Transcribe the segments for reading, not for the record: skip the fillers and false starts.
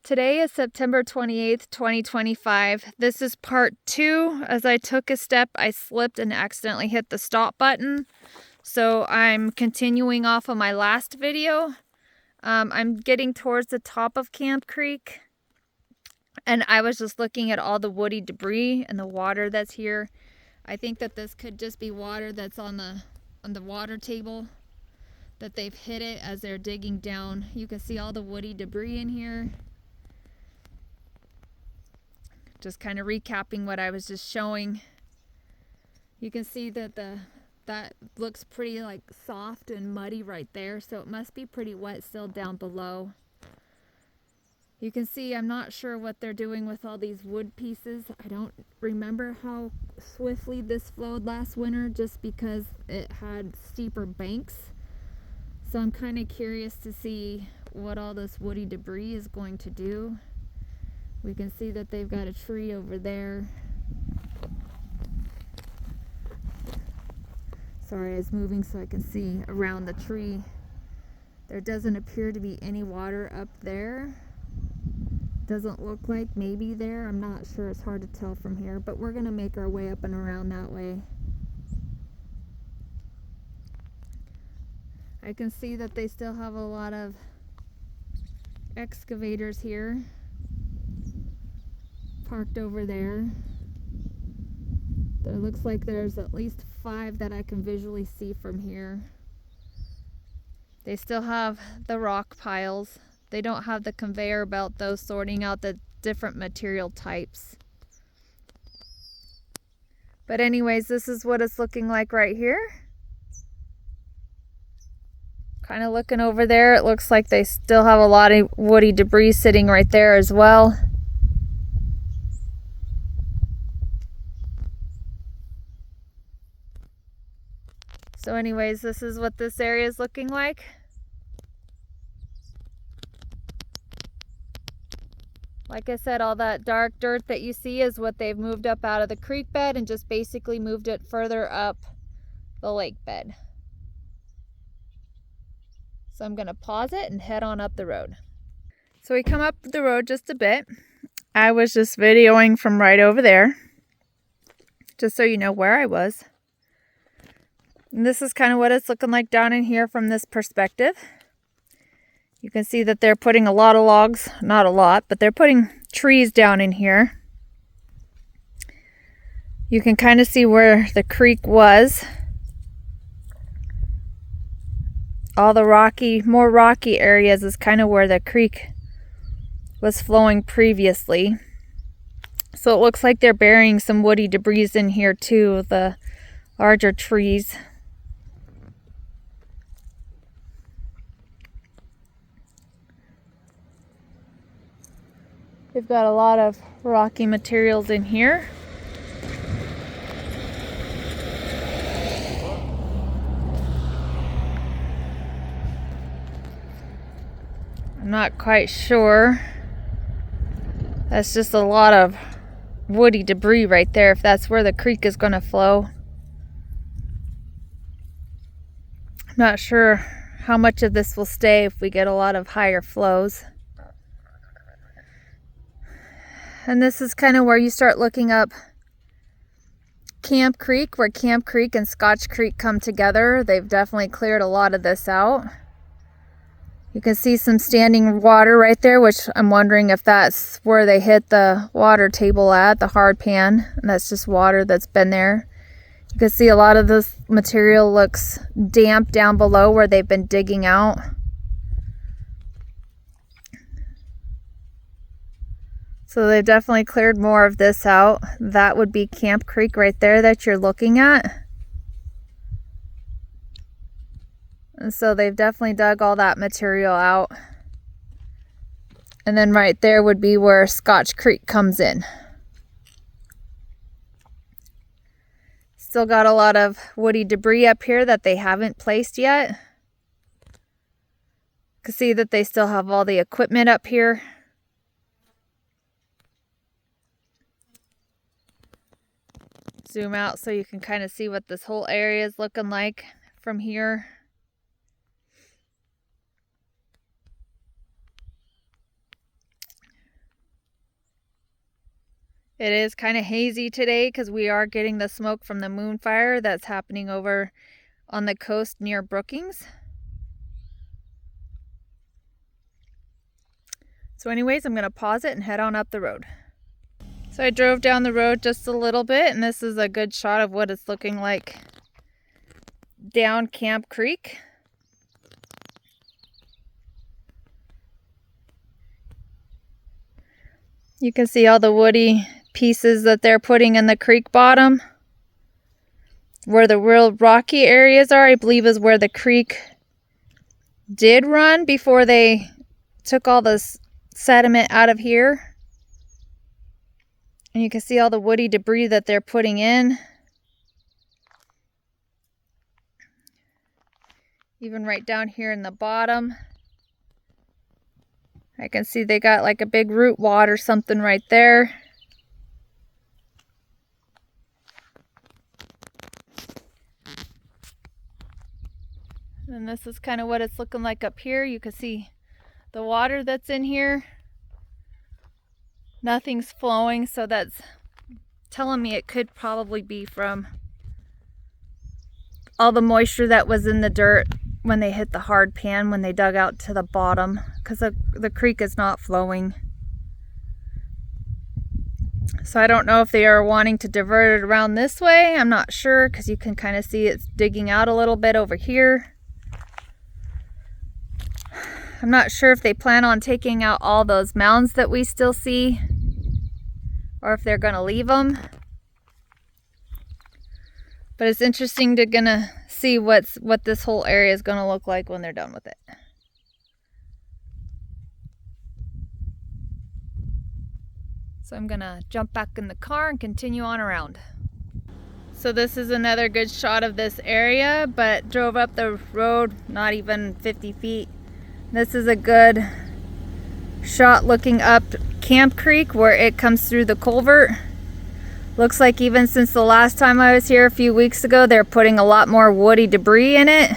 Today is September 28th, 2025. This is part 2. As I took a step, I slipped and accidentally hit the stop button. So I'm continuing off of my last video. I'm getting towards the top of Camp Creek. And I was just looking at all the woody debris and the water that's here. I think that this could just be water that's on the water table, that they've hit it as they're digging down. You can see all the woody debris in here. Just kind of recapping what I was just showing. You can see that that looks pretty like soft and muddy right there, so it must be pretty wet still down below. You can see I'm not sure what they're doing with all these wood pieces. I don't remember how swiftly this flowed last winter just because it had steeper banks. So I'm kind of curious to see what all this woody debris is going to do. We can see that they've got a tree over there. Sorry, I was moving so I can see around the tree. There doesn't appear to be any water up there. Doesn't look like, maybe there. I'm not sure, it's hard to tell from here, but we're gonna make our way up and around that way. I can see that they still have a lot of excavators here parked over there. There looks like there's at least 5 that I can visually see from here. They still have the rock piles. They don't have the conveyor belt though, sorting out the different material types. But anyways, this is what it's looking like right here. Kind of looking over there, it looks like they still have a lot of woody debris sitting right there as well. So anyways, this is what this area is looking like. Like I said, all that dark dirt that you see is what they've moved up out of the creek bed and just basically moved it further up the lake bed. So I'm gonna pause it and head on up the road. So we come up the road just a bit. I was just videoing from right over there, just so you know where I was. And this is kind of what it's looking like down in here from this perspective. You can see that they're putting a lot of logs, not a lot, but they're putting trees down in here. You can kind of see where the creek was. All the more rocky areas is kind of where the creek was flowing previously. So it looks like they're burying some woody debris in here too, the larger trees. We've got a lot of rocky materials in here. I'm not quite sure. That's just a lot of woody debris right there, if that's where the creek is going to flow. I'm not sure how much of this will stay if we get a lot of higher flows. And this is kind of where you start looking up Camp Creek, where Camp Creek and Scotch Creek come together. They've definitely cleared a lot of this out. You can see some standing water right there, which I'm wondering if that's where they hit the water table at, the hard pan. And that's just water that's been there. You can see a lot of this material looks damp down below where they've been digging out. So they've definitely cleared more of this out. That would be Camp Creek right there that you're looking at. And so they've definitely dug all that material out. And then right there would be where Scotch Creek comes in. Still got a lot of woody debris up here that they haven't placed yet. You can see that they still have all the equipment up here. Zoom out so you can kind of see what this whole area is looking like from here. It is kind of hazy today because we are getting the smoke from the moon fire that's happening over on the coast near Brookings. So anyways, I'm going to pause it and head on up the road. So I drove down the road just a little bit, and this is a good shot of what it's looking like down Camp Creek. You can see all the woody pieces that they're putting in the creek bottom. Where the real rocky areas are, I believe, is where the creek did run before they took all this sediment out of here. And you can see all the woody debris that they're putting in. Even right down here in the bottom. I can see they got like a big root wad or something right there. And this is kind of what it's looking like up here. You can see the water that's in here. Nothing's flowing, so that's telling me it could probably be from all the moisture that was in the dirt when they hit the hard pan, when they dug out to the bottom, because the creek is not flowing. So I don't know if they are wanting to divert it around this way. I'm not sure, because you can kind of see it's digging out a little bit over here. I'm not sure if they plan on taking out all those mounds that we still see, or if they're going to leave them. But it's interesting to gonna see what this whole area is going to look like when they're done with it. So I'm going to jump back in the car and continue on around. So this is another good shot of this area, but drove up the road not even 50 feet. This is a good shot looking up Camp Creek where it comes through the culvert. Looks like even since the last time I was here a few weeks ago, they're putting a lot more woody debris in it.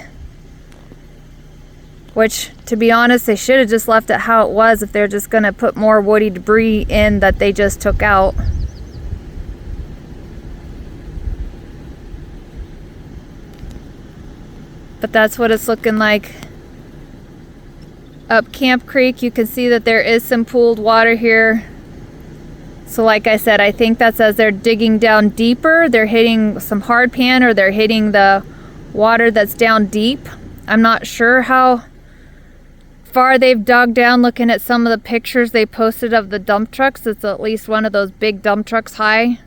Which, to be honest, they should have just left it how it was if they're just going to put more woody debris in that they just took out. But that's what it's looking like up Camp Creek. You can see that there is some pooled water here. So like I said, I think that's as they're digging down deeper, they're hitting some hard pan, or they're hitting the water that's down deep. I'm not sure how far they've dug down. Looking at some of the pictures they posted of the dump trucks, it's at least one of those big dump trucks high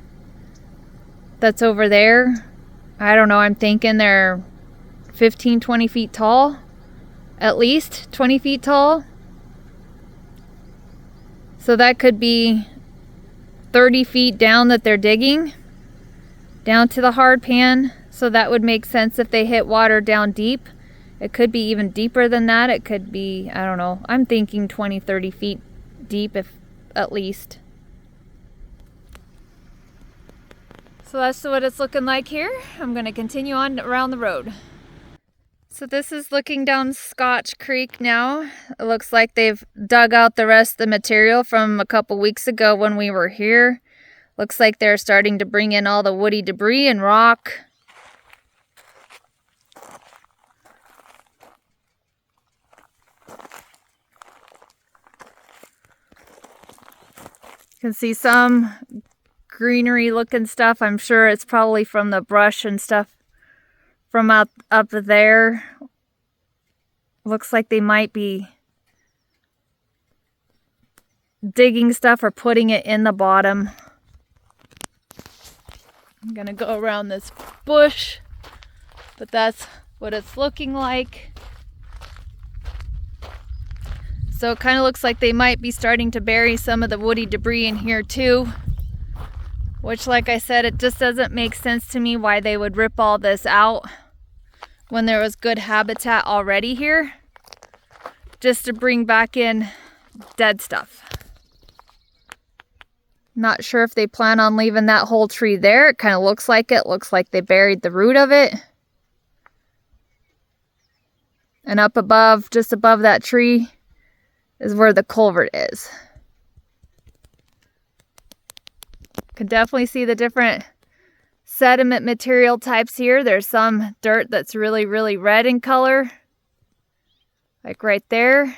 that's over there. I don't know, I'm thinking they're 15, 20 feet tall. At least 20 feet tall. So that could be 30 feet down that they're digging down to the hard pan. So that would make sense if they hit water down deep. It could be even deeper than that. It could be, I don't know, I'm thinking 20, 30 feet deep, if at least. So that's what it's looking like here. I'm going to continue on around the road. So this is looking down Scotch Creek now. It looks like they've dug out the rest of the material from a couple weeks ago when we were here. Looks like they're starting to bring in all the woody debris and rock. You can see some greenery looking stuff. I'm sure it's probably from the brush and stuff from up there. Looks like they might be digging stuff or putting it in the bottom. I'm gonna go around this bush, but that's what it's looking like. So it kind of looks like they might be starting to bury some of the woody debris in here too, which, like I said, it just doesn't make sense to me why they would rip all this out when there was good habitat already here, just to bring back in dead stuff. Not sure if they plan on leaving that whole tree there. It kind of looks like it. Looks like they buried the root of it. And up above, just above that tree, is where the culvert is. Can definitely see the different sediment material types here. There's some dirt that's really, really red in color, like right there.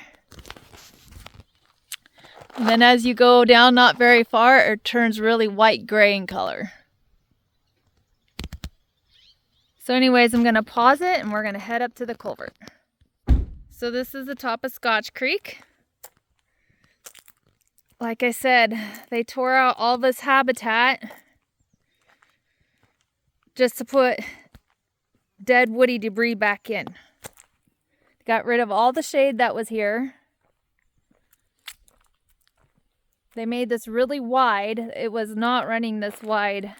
And then as you go down not very far, it turns really white gray in color. So anyways, I'm gonna pause it and we're gonna head up to the culvert. So this is the top of Scotch Creek. Like I said, they tore out all this habitat just to put dead woody debris back in. Got rid of all the shade that was here. They made this really wide. It was not running this wide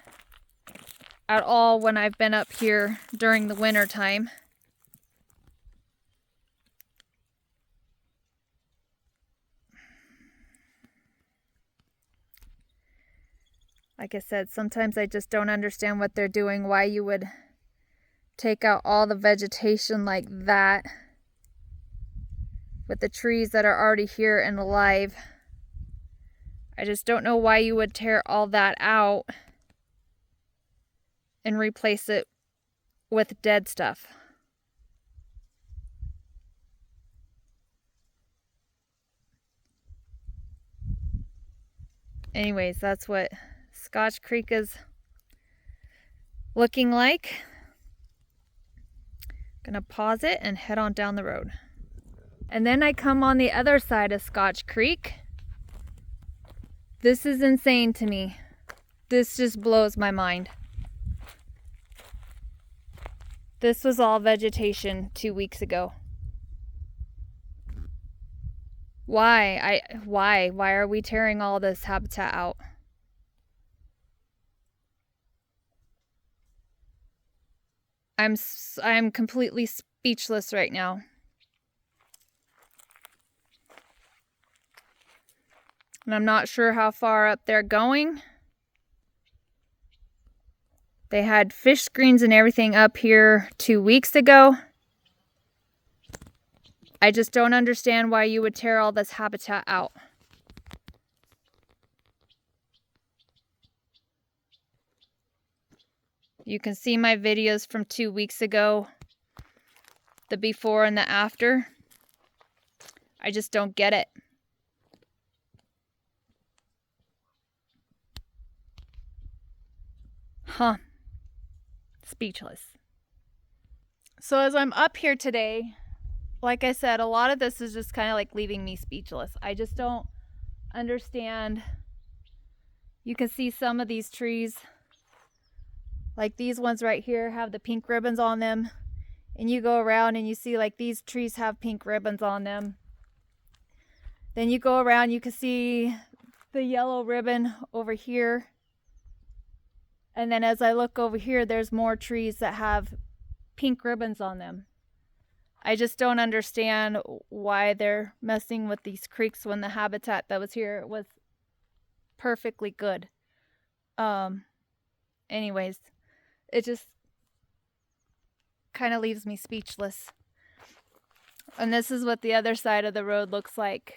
at all when I've been up here during the winter time. Like I said, sometimes I just don't understand what they're doing, why you would take out all the vegetation like that with the trees that are already here and alive. I just don't know why you would tear all that out and replace it with dead stuff. Anyways, that's what Scotch Creek is looking like. Gonna pause it and head on down the road. And then I come on the other side of Scotch Creek. This is insane to me. This just blows my mind. This was all vegetation 2 weeks ago. Why are we tearing all this habitat out? I'm completely speechless right now. And I'm not sure how far up they're going. They had fish screens and everything up here 2 weeks ago. I just don't understand why you would tear all this habitat out. You can see my videos from 2 weeks ago, the before and the after. I just don't get it. Huh. Speechless. So as I'm up here today, like I said, a lot of this is just kind of like leaving me speechless. I just don't understand. You can see some of these trees, like these ones right here, have the pink ribbons on them. And you go around and you see like these trees have pink ribbons on them. Then you go around, you can see the yellow ribbon over here. And then as I look over here, there's more trees that have pink ribbons on them. I just don't understand why they're messing with these creeks when the habitat that was here was perfectly good. Anyways, it just kind of leaves me speechless. And this is what the other side of the road looks like.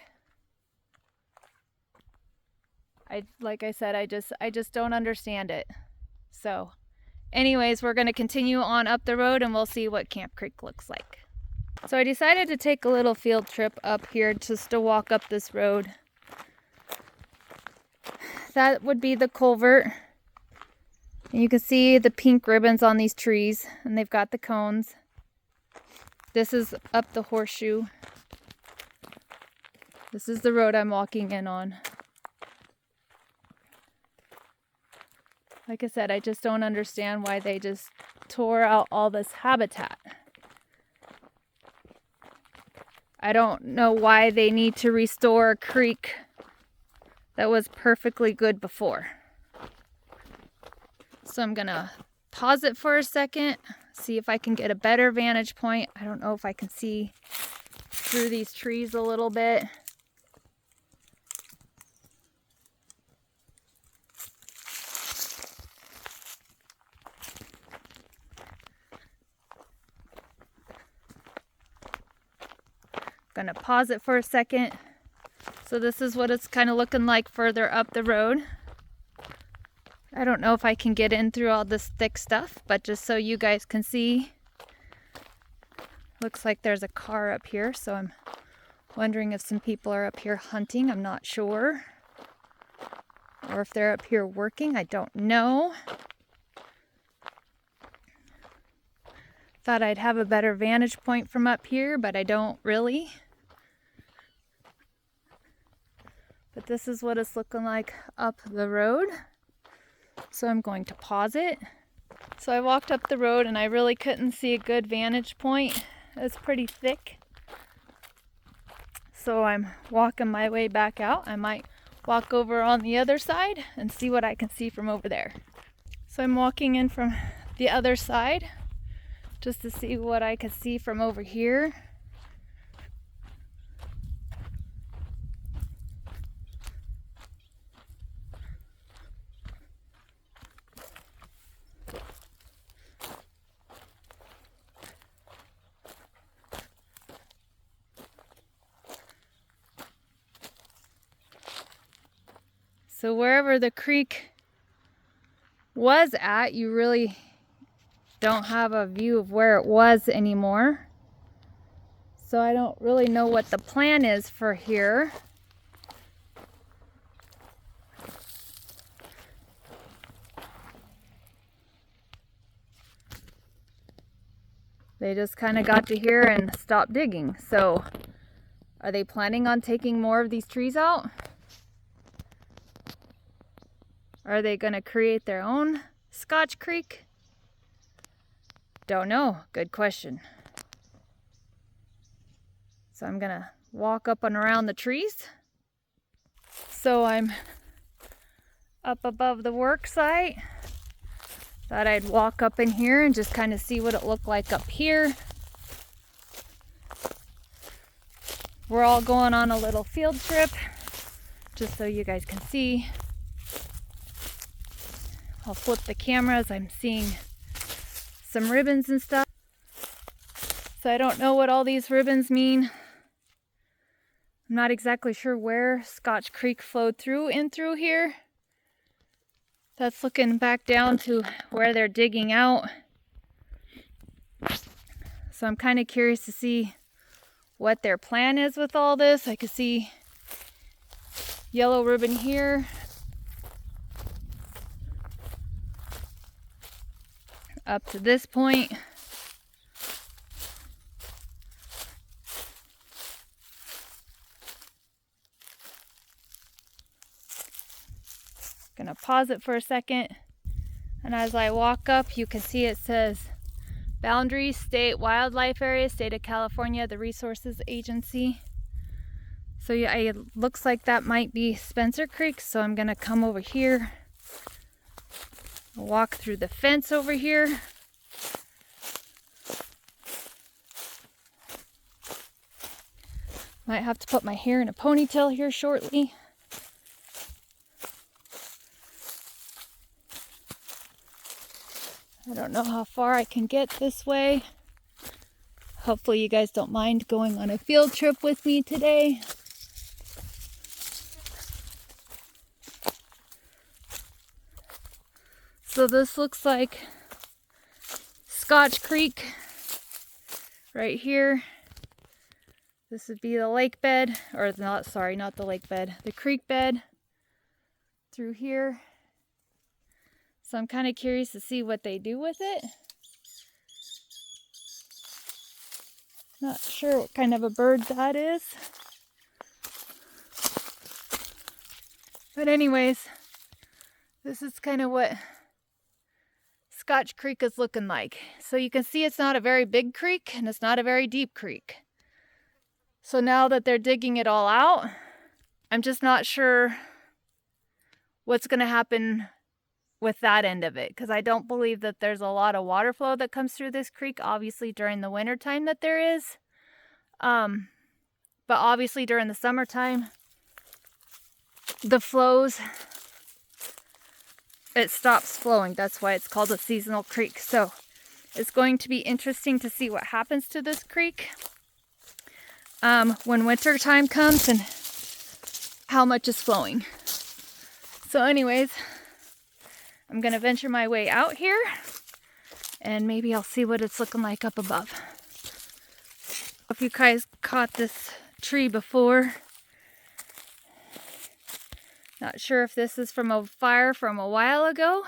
Like I said, I just don't understand it. So anyways, we're going to continue on up the road and we'll see what Camp Creek looks like. So I decided to take a little field trip up here just to walk up this road. That would be the culvert. And you can see the pink ribbons on these trees, and they've got the cones. This is up the horseshoe. This is the road I'm walking in on. Like I said, I just don't understand why they just tore out all this habitat. I don't know why they need to restore a creek that was perfectly good before. So I'm gonna pause it for a second, see if I can get a better vantage point. I don't know if I can see through these trees a little bit. Gonna pause it for a second. So this is what it's kind of looking like further up the road. I don't know if I can get in through all this thick stuff, but just so you guys can see, looks like there's a car up here, so I'm wondering if some people are up here hunting. I'm not sure. Or if they're up here working, I don't know. Thought I'd have a better vantage point from up here, but I don't really. But this is what it's looking like up the road. So I'm going to pause it. So I walked up the road and I really couldn't see a good vantage point. It's pretty thick. So I'm walking my way back out. I might walk over on the other side and see what I can see from over there. So I'm walking in from the other side just to see what I can see from over here. So wherever the creek was at, you really don't have a view of where it was anymore. So I don't really know what the plan is for here. They just kind of got to here and stopped digging. So are they planning on taking more of these trees out? Are they going to create their own Scotch Creek? Don't know. Good question. So I'm going to walk up and around the trees. So I'm up above the work site. Thought I'd walk up in here and just kind of see what it looked like up here. We're all going on a little field trip, just so you guys can see. I'll flip the camera as I'm seeing some ribbons and stuff. So I don't know what all these ribbons mean. I'm not exactly sure where Scotch Creek flowed through in through here. That's looking back down to where they're digging out. So I'm kind of curious to see what their plan is with all this. I can see yellow ribbon here. Up to this point. Gonna pause it for a second. And as I walk up, you can see it says Boundary State Wildlife Area, State of California, the Resources Agency. So yeah, it looks like that might be Spencer Creek. So I'm gonna come over here. Walk through the fence over here. Might have to put my hair in a ponytail here shortly. I don't know how far I can get this way. Hopefully you guys don't mind going on a field trip with me today. So this looks like Scotch Creek right here. This would be the lake bed, or not, sorry, not the lake bed, the creek bed through here. So I'm kind of curious to see what they do with it. Not sure what kind of a bird that is. But anyways, this is kind of what Scotch Creek is looking like. So you can see it's not a very big creek and it's not a very deep creek. So now that they're digging it all out, I'm just not sure what's going to happen with that end of it, because I don't believe that there's a lot of water flow that comes through this creek. Obviously during the winter time that there is, but obviously during the summertime the flows, it stops flowing. That's why it's called a seasonal creek. So it's going to be interesting to see what happens to this creek when winter time comes and how much is flowing. So anyways, I'm gonna venture my way out here and maybe I'll see what it's looking like up above. If you guys caught this tree before, not sure if this is from a fire from a while ago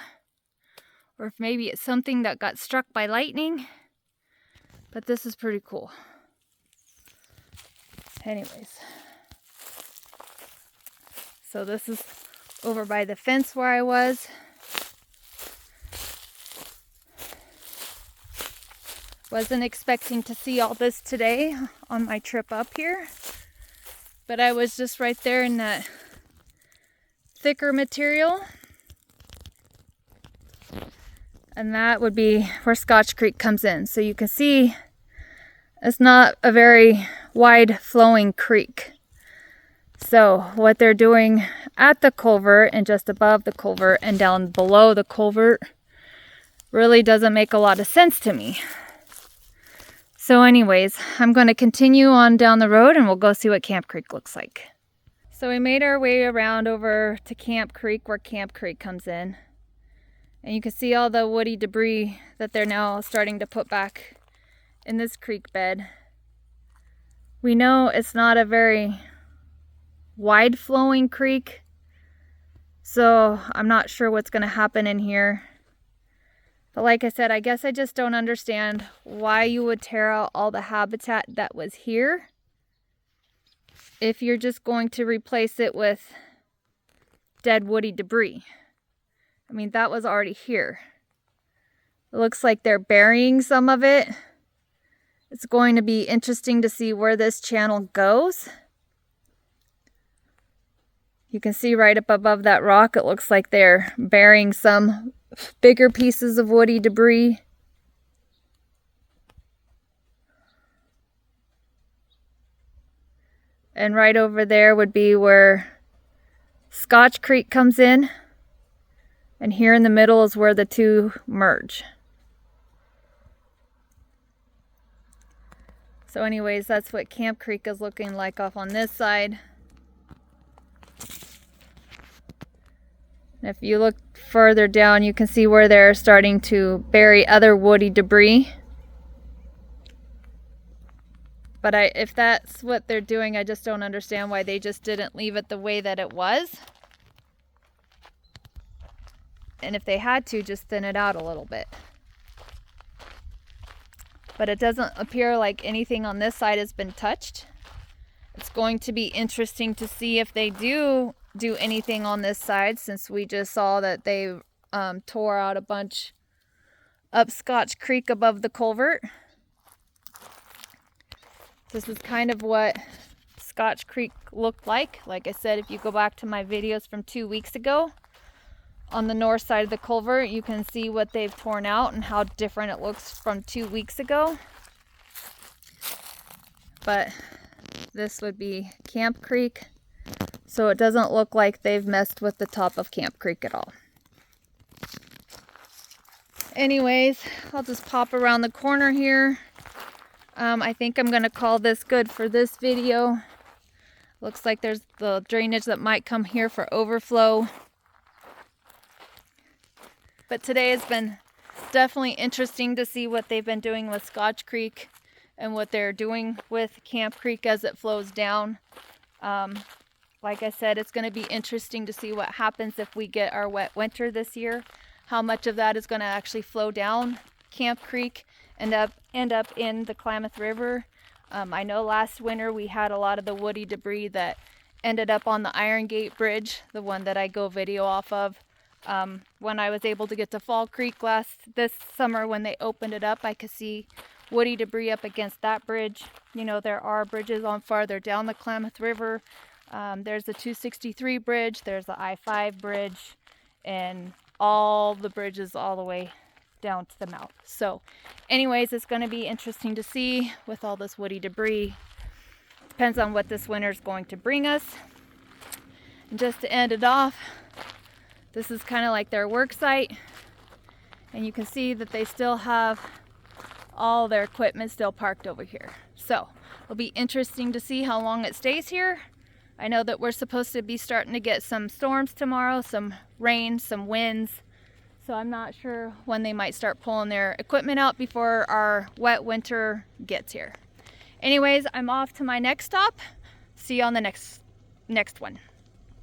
or if maybe it's something that got struck by lightning, but this is pretty cool. Anyways, so this is over by the fence where I was. Wasn't expecting to see all this today on my trip up here, but I was just right there in that thicker material, and that would be where Scotch Creek comes in. So you can see it's not a very wide flowing creek. So what they're doing at the culvert and just above the culvert and down below the culvert really doesn't make a lot of sense to me. So anyways, I'm going to continue on down the road and we'll go see what Camp Creek looks like. So we made our way around over to Camp Creek where Camp Creek comes in. And you can see all the woody debris that they're now starting to put back in this creek bed. We know it's not a very wide flowing creek, so I'm not sure what's going to happen in here. But like I said, I guess I just don't understand why you would tear out all the habitat that was here if you're just going to replace it with dead woody debris. I mean, that was already here. It looks like they're burying some of it. It's going to be interesting to see where this channel goes. You can see right up above that rock, it looks like they're burying some bigger pieces of woody debris. And right over there would be where Scotch Creek comes in. And here in the middle is where the two merge. So anyways, that's what Camp Creek is looking like off on this side. If you look further down, you can see where they're starting to bury other woody debris. But if that's what they're doing, I just don't understand why they just didn't leave it the way that it was. And if they had to, just thin it out a little bit. But it doesn't appear like anything on this side has been touched. It's going to be interesting to see if they do anything on this side, since we just saw that they tore out a bunch up Scotch Creek above the culvert. This is kind of what Scotch Creek looked like. Like I said, if you go back to my videos from 2 weeks ago, on the north side of the culvert, you can see what they've torn out and how different it looks from 2 weeks ago. But this would be Camp Creek. So it doesn't look like they've messed with the top of Camp Creek at all. Anyways, I'll just pop around the corner here. I think I'm going to call this good for this video. Looks like there's the drainage that might come here for overflow. But today has been definitely interesting to see what they've been doing with Scotch Creek and what they're doing with Camp Creek as it flows down. Like I said, it's going to be interesting to see what happens if we get our wet winter this year. How much of that is going to actually flow down Camp Creek and end up in the Klamath River. I know last winter we had a lot of the woody debris that ended up on the Iron Gate Bridge, the one that I go video off of. When I was able to get to Fall Creek this summer when they opened it up, I could see woody debris up against that bridge. You know, there are bridges on farther down the Klamath River. There's the 263 bridge, there's the I-5 bridge, and all the bridges all the way down to the mouth. So anyways, it's going to be interesting to see with all this woody debris. Depends on what this winter is going to bring us. And just to end it off, this is kind of like their work site, and you can see that they still have all their equipment still parked over here. So it'll be interesting to see how long it stays here. I know that we're supposed to be starting to get some storms tomorrow, some rain, some winds. So I'm not sure when they might start pulling their equipment out before our wet winter gets here. Anyways, I'm off to my next stop. See you on the next one.